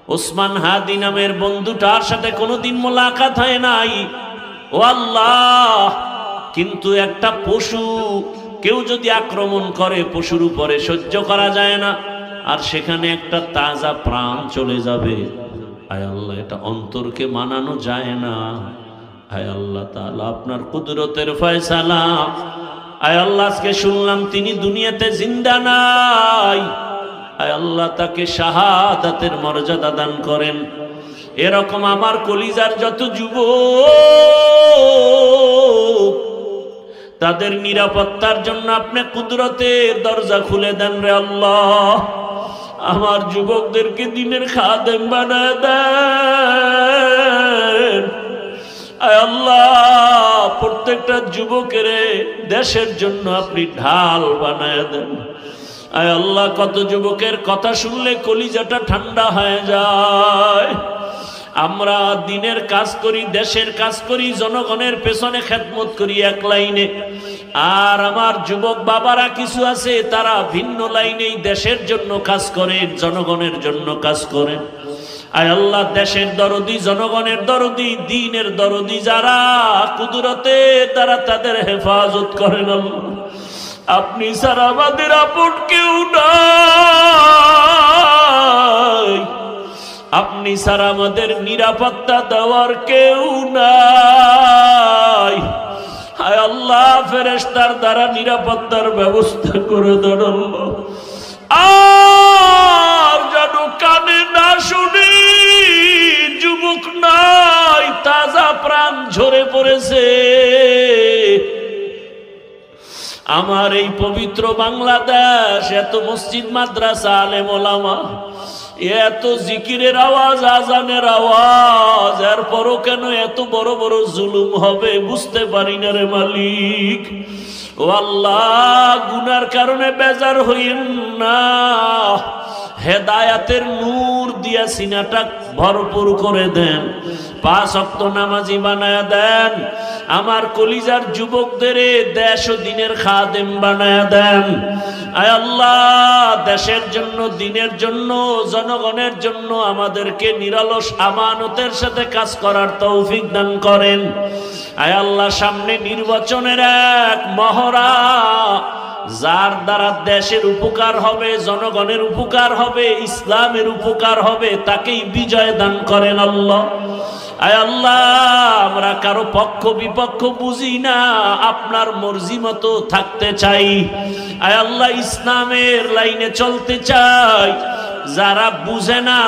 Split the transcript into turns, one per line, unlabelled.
ওসমান হাদি নামের বন্ধুটার সাথে কোনোদিন মোলাকাত হয় নাই। ও আল্লাহ, কিন্তু একটা পশু কেউ যদি আক্রমণ করে পশুর উপরে সহ্য করা যায় না, আর সেখানে একটা তাজা প্রাণ চলে যাবে। আয় আল্লাহ, এটা অন্তরকে মানানো যায় না। আয় আল্লাহ তাআলা, আপনার কুদরতের ফয়সালা। আয় আল্লাহ, আজকে শুনলাম তিনি দুনিয়াতে জিন্দা নাই। আয় আল্লাহ, তাকে শাহাদাতের মর্যাদা দান করেন। এরকম আমার কলিজার যত যুবক, তাদের নিরাপত্তার জন্য আপনি কুদরতের দরজা খুলে দেন রে আল্লাহ। আমার যুবকদেরকে দিনের খাদেম বানায় দেন। আয় আল্লাহ, প্রত্যেকটা যুবকের দেশের জন্য আপনি ঢাল বানায় দেন। আয় আল্লাহ, কত যুবকের কথা শুনলে কলিজাটা ঠান্ডা হয়ে যায়। আমরা দিনের কাজ করি, দেশের কাজ করি, জনগণের পেছনে খেদমত করি এক লাইনে, আর আমার যুবক বাবারা কিছু আছে তারা ভিন্ন লাইনেই দেশের জন্য কাজ করে, জনগণের জন্য কাজ করে। আয় আল্লাহ, দেশের দরদি, জনগণের দরদি, দ্বীনের দরদি যারা, কুদরতে তারা তাদের হেফাজত করেন আল্লাহ। আপনি ছাড়া আমাদের আপন কেউ নাই, আপনি ছাড়া আমাদের নিরাপত্তা দেওয়ার কেউ নাই। হায় আল্লাহ, ফেরেশতার দ্বারা নিরাপত্তার ব্যবস্থা করে দেন আল্লাহ। আর যেন কানে না শুনি, যুবক নাই, তাজা প্রাণ ঝরে পড়েছে। আমার এই পবিত্র বাংলাদেশ, এত মসজিদ মাদ্রাসা, আলেম ওলামা, এত জিকিরের আওয়াজ, আজানের আওয়াজ, এরপরও কেন এত বড় বড় জুলুম হবে বুঝতে পারি না রে মালিক। ও আল্লাহ, গুনার কারণে বেজার হইন না, হেদায়াতের নূর দিয়া সিনাটা ভরপুর করে দেন, 5 ওয়াক্ত নামাজি বানায়া দেন। আমার কলিজার যুবকদের দেশ ও দিনের খাদেম বানায়া দেন। আয় আল্লাহ, দেশের জন্য, দিনের জন্য, জনগণের জন্য আমাদেরকে নিরলস আমানতের সাথে কাজ করার তৌফিক দান করেন। আয় আল্লাহ, সামনে নির্বাচনের এক মহড়া, যার দ্বারা দেশের উপকার হবে, জনগণের উপকার হবে, ইসলামের উপকার হবে, তাকেই বিজয় দান করেন আল্লাহ। আয় আল্লাহ, আমরা কারো পক্ষ বিপক্ষ বুঝি না, আপনার মর্জি মতো থাকতে চাই। আয় আল্লাহ, ইসলামের লাইনে চলতে চাই। যারা বুঝে না